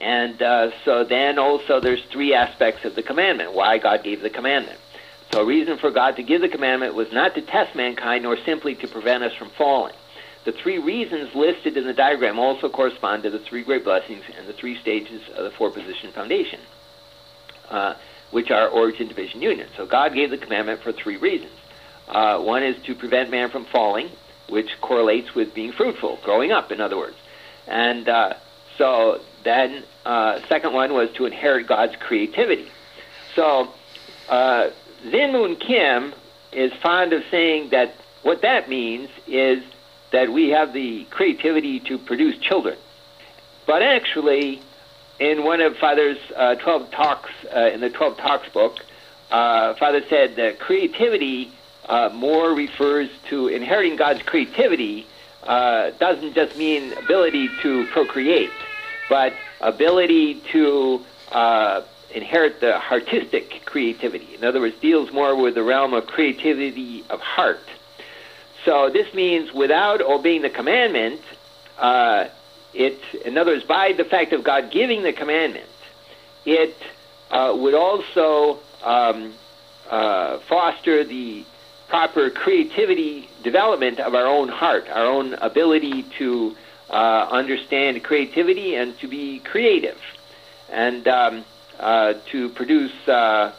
And so then also there's three aspects of the commandment, why God gave the commandment. So a reason for God to give the commandment was not to test mankind, nor simply to prevent us from falling. The three reasons listed in the diagram also correspond to the three great blessings and the three stages of the four-position foundation, which are origin, division, union. So God gave the commandment for three reasons. One is to prevent man from falling, which correlates with being fruitful, growing up, in other words. And so then second one was to inherit God's creativity. So Zin-Moon Kim is fond of saying that what that means is that we have the creativity to produce children. But actually, in one of Father's 12 talks, in the 12 Talks book, Father said that creativity more refers to inheriting God's creativity, doesn't just mean ability to procreate, but ability to inherit the artistic creativity. In other words, deals more with the realm of creativity of heart. So this means without obeying the commandment, in other words, by the fact of God giving the commandment, it would also foster the proper creativity development of our own heart, our own ability to understand creativity and to be creative, and to produce, to,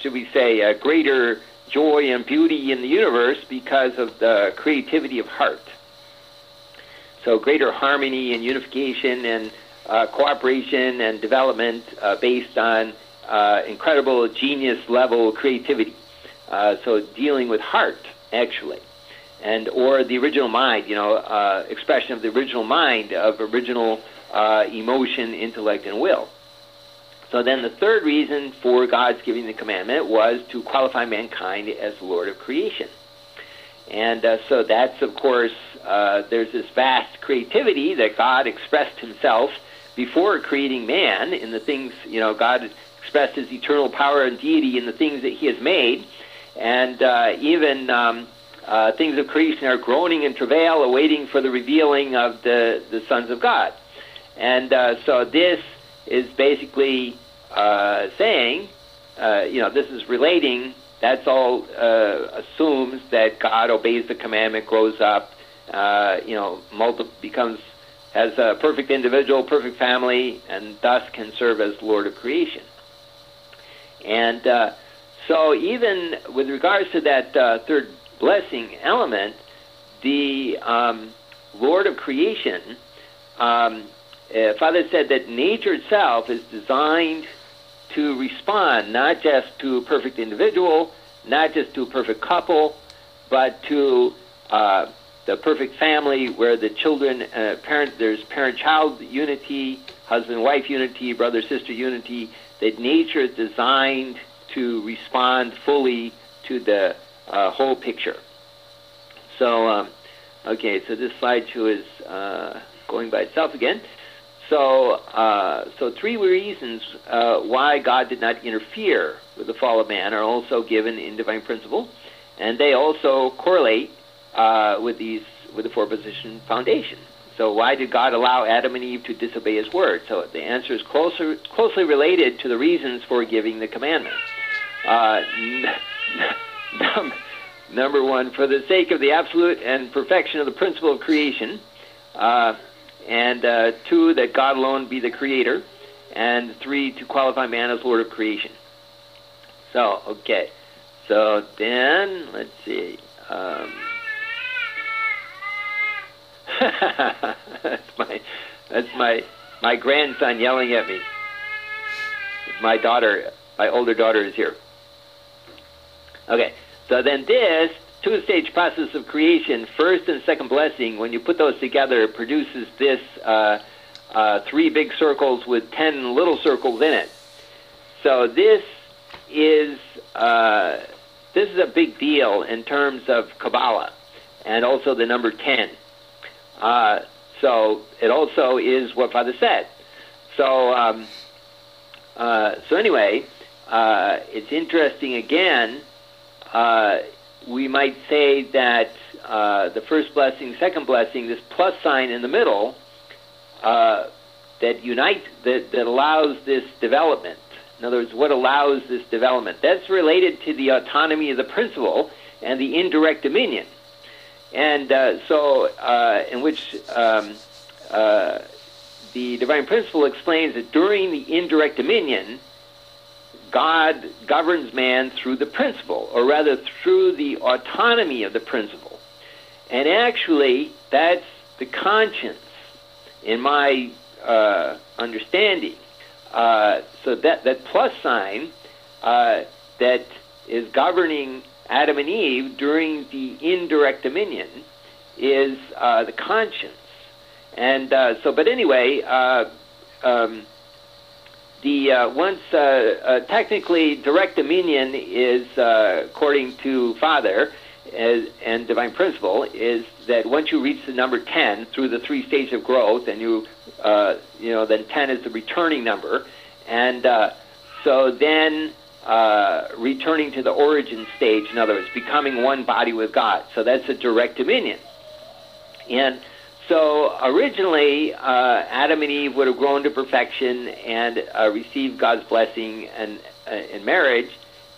should we say, a greater joy and beauty in the universe because of the creativity of heart. So greater harmony and unification and cooperation and development based on incredible genius-level creativity. So dealing with heart, actually, or the original mind, expression of the original mind, of original emotion, intellect, and will. So then the third reason for God's giving the commandment was to qualify mankind as Lord of creation. And so that's, of course, there's this vast creativity that God expressed himself before creating man in the things, God expressed his eternal power and deity in the things that he has made. And even things of creation are groaning in travail, awaiting for the revealing of the sons of God. And so this is basically saying, this is relating, that's all assumes that God obeys the commandment, grows up, has a perfect individual, perfect family, and thus can serve as Lord of creation. And so even with regards to that third blessing element, the Lord of creation, Father said that nature itself is designed to respond not just to a perfect individual, not just to a perfect couple, but to the perfect family where the children, there's parent-child unity, husband-wife unity, brother-sister unity, that nature is designed to respond fully to the whole picture. So, okay, so this slideshow is going by itself again. So, three reasons why God did not interfere with the fall of man are also given in Divine Principle, and they also correlate with the four-position foundation. So why did God allow Adam and Eve to disobey his word? So the answer is closely related to the reasons for giving the commandment. Number one, for the sake of the absolute and perfection of the principle of creation, and two, that God alone be the creator, and three, to qualify man as Lord of creation. So, okay. So then, let's see. That's my grandson yelling at me. My older daughter is here. Okay, so then this two-stage process of creation, first and second blessing, when you put those together, it produces this three big circles with 10 little circles in it. So this is a big deal in terms of Kabbalah, and also the number 10. So it also is what Father said. So anyway, it's interesting again. We might say that the first blessing, second blessing, this plus sign in the middle, that allows this development. In other words, what allows this development? That's related to the autonomy of the principle and the indirect dominion. And in which the divine principle explains that during the indirect dominion, God governs man through the principle, or rather through the autonomy of the principle. And actually, that's the conscience, in my understanding. So that plus sign that is governing Adam and Eve during the indirect dominion is the conscience. And but anyway, technically direct dominion is, according to Father and divine principle, is that once you reach the number 10 through the 3 stages of growth, and then 10 is the returning number, and so then returning to the origin stage, in other words, becoming one body with God. So that's a direct dominion. And so originally, Adam and Eve would have grown to perfection and received God's blessing in marriage.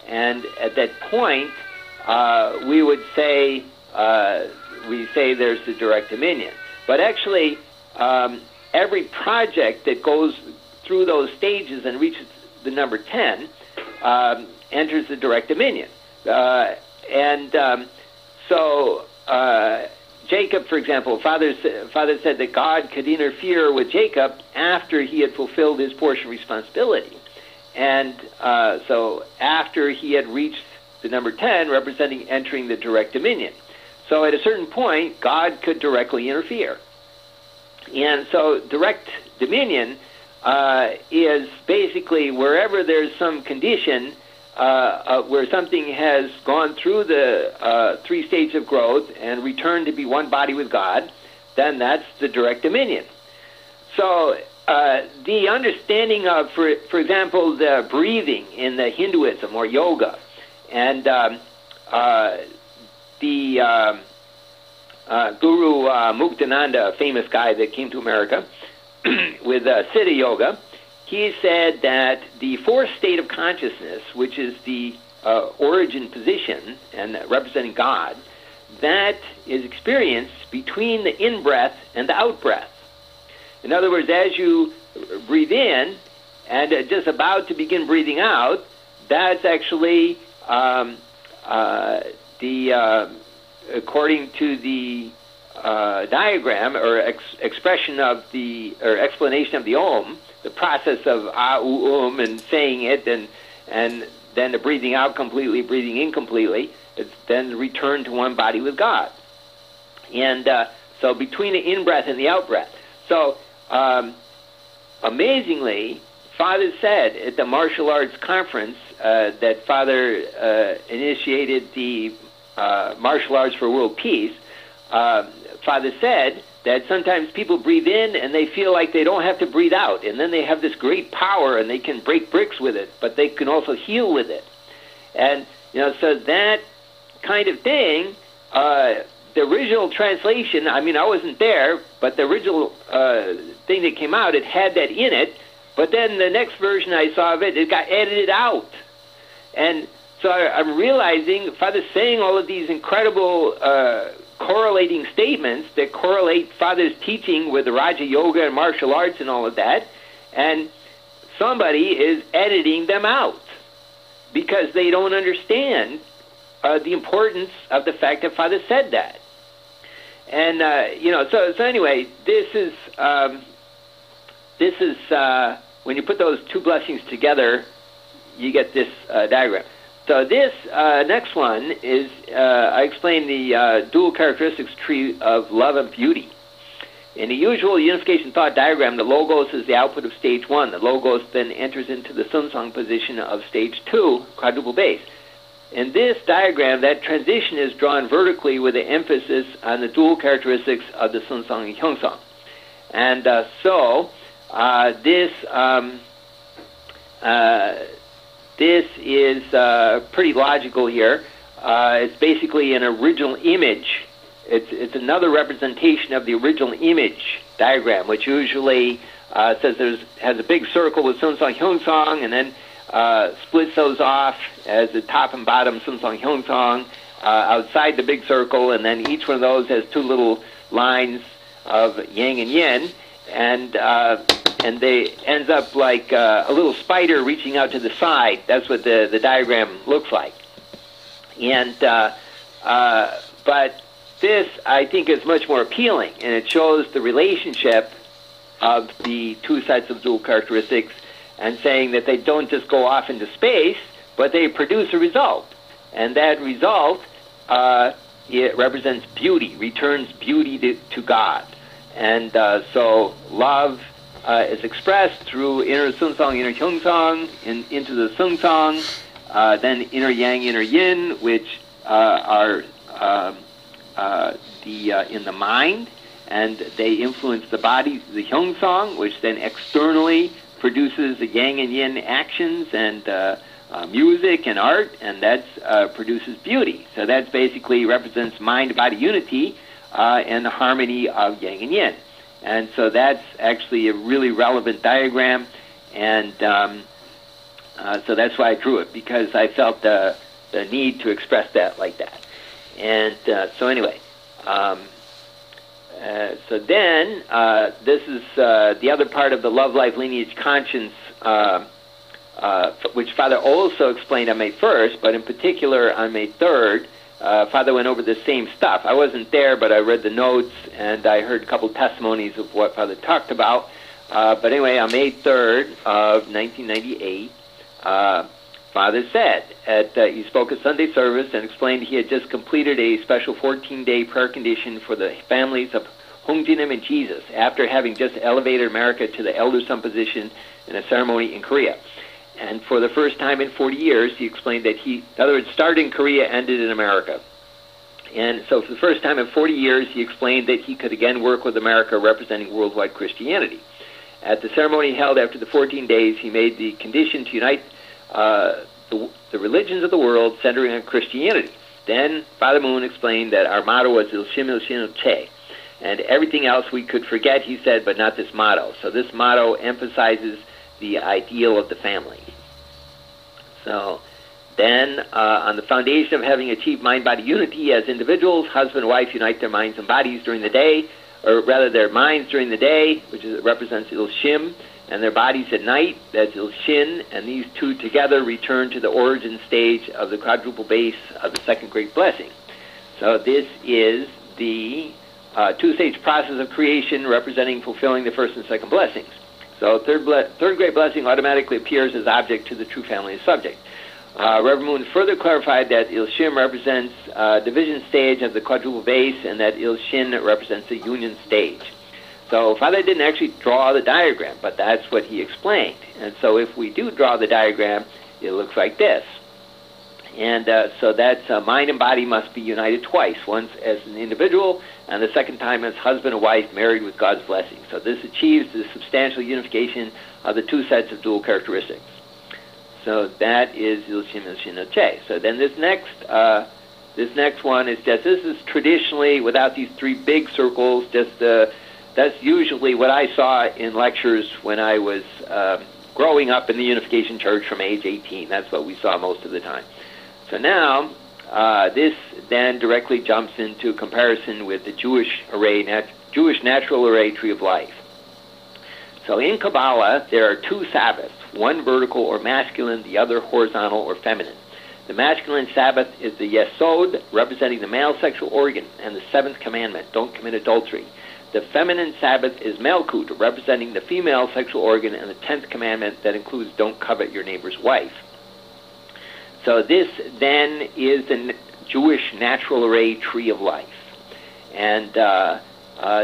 And at that point, we would say there's the direct dominion. But actually, every project that goes through those stages and reaches the number 10 enters the direct dominion. Jacob, for example, Father said that God could interfere with Jacob after he had fulfilled his portion of responsibility. And so after he had reached the number 10, representing entering the direct dominion. So at a certain point, God could directly interfere. And so direct dominion is basically wherever there's some condition where something has gone through the 3 stages of growth and returned to be one body with God, then that's the direct dominion. So the understanding of, for example, the breathing in the Hinduism or yoga, and the Guru Muktananda, a famous guy that came to America with Siddha Yoga, he said that the 4th state of consciousness, which is the origin position and representing God, that is experienced between the in-breath and the out-breath. In other words, as you breathe in and just about to begin breathing out, that's actually according to the diagram or expression of the, or explanation of the Om, the process of and saying it, and then the breathing out completely, breathing in completely, it's then return to one body with God. And so between the in-breath and the out-breath. So amazingly, Father said at the martial arts conference that Father initiated the martial arts for world peace. Father said that sometimes people breathe in and they feel like they don't have to breathe out, and then they have this great power and they can break bricks with it, but they can also heal with it. And so that kind of thing, the original translation, I mean, I wasn't there, but the original thing that came out, it had that in it, but then the next version I saw of it, it got edited out. And so I'm realizing Father's saying all of these incredible correlating statements that correlate Father's teaching with the Raja Yoga and martial arts and all of that, and somebody is editing them out because they don't understand the importance of the fact that Father said that. And so anyway, this is when you put those 2 blessings together, you get this diagram. So this next one is, I explained the dual characteristics tree of love and beauty. In the usual unification thought diagram, the logos is the output of stage 1. The logos then enters into the sunsong position of stage 2, quadruple bass. In this diagram, that transition is drawn vertically with the emphasis on the dual characteristics of the sunsong and hyeongsong. And this is pretty logical here. It's basically an original image it's another representation of the original image diagram, which usually has a big circle with Seonsong Hyeonsong, and then splits those off as the top and bottom Seonsong Hyeonsong outside the big circle, and then each one of those has two little lines of yang and yin, and they ends up like a little spider reaching out to the side. That's what the diagram looks like. And but this, I think, is much more appealing, and it shows the relationship of the two sets of dual characteristics, and saying that they don't just go off into space, but they produce a result. And that result, it represents beauty, returns beauty to God. And so love is expressed through inner Seonsong, inner Hyeonsong, into the Seonsong, then inner Yang, inner Yin, which are in the mind, and they influence the body, the Hyeonsong, which then externally produces the Yang and Yin actions and music and art, and that produces beauty. So that basically represents mind-body unity and the harmony of Yang and Yin. And so that's actually a really relevant diagram, and so that's why I drew it, because I felt the need to express that like that. And so anyway, so then this is the other part of the love, life, lineage, conscience, which Father also explained on May 1st, but in particular on May 3rd, Father went over the same stuff. I wasn't there, but I read the notes, and I heard a couple testimonies of what Father talked about. But anyway, on May 3rd of 1998, Father said, he spoke at Sunday service and explained he had just completed a special 14-day prayer condition for the families of Hong Jinim and Jesus, after having just elevated America to the elder son position in a ceremony in Korea. And for the first time in 40 years, he explained that in other words, started in Korea, ended in America. And so for the first time in 40 years, he explained that he could again work with America representing worldwide Christianity. At the ceremony held after the 14 days, he made the condition to unite the religions of the world centering on Christianity. Then Father Moon explained that our motto was Il Shim Il Shin Il Che. And everything else we could forget, he said, but not this motto. So this motto emphasizes the ideal of the family. So then, on the foundation of having achieved mind-body unity as individuals, husband and wife unite their minds and bodies during the day, or rather their minds during the day, which represents Il Shim, and their bodies at night, that's Il Shin, and these two together return to the origin stage of the quadruple base of the second great blessing. So this is the two-stage process of creation representing fulfilling the first and second blessings. So third great blessing automatically appears as object to the true family and subject. Reverend Moon further clarified that Il Shim represents division stage of the quadruple base, and that Il Shin represents the union stage. So Father didn't actually draw the diagram, but that's what he explained. And so if we do draw the diagram, it looks like this. And so that's mind and body must be united twice, once as an individual, and the second time as husband and wife married with God's blessing. So this achieves the substantial unification of the two sets of dual characteristics. So that is Il Shim Il Shin Il Che. So then this next one is just, this is traditionally, without these three big circles, just that's usually what I saw in lectures when I was growing up in the Unification Church from age 18. That's what we saw most of the time. So now, this then directly jumps into comparison with the Jewish natural array tree of life. So in Kabbalah, there are two Sabbaths, one vertical or masculine, the other horizontal or feminine. The masculine Sabbath is the Yesod, representing the male sexual organ, and the seventh commandment, don't commit adultery. The feminine Sabbath is Malkut, representing the female sexual organ, and the 10th commandment that includes don't covet your neighbor's wife. So this then is the Jewish natural array tree of life. And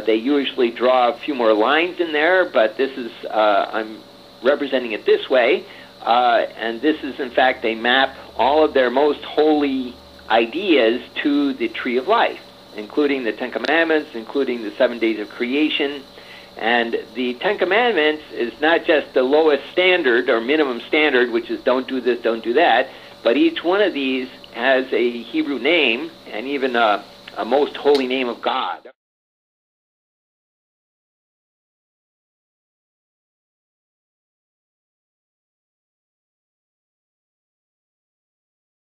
they usually draw a few more lines in there, but this is, I'm representing it this way. And this is, in fact, they map all of their most holy ideas to the tree of life, including the Ten Commandments, including the 7 days of creation. And the Ten Commandments is not just the lowest standard or minimum standard, which is don't do this, don't do that, but each one of these has a Hebrew name and even a a most holy name of God.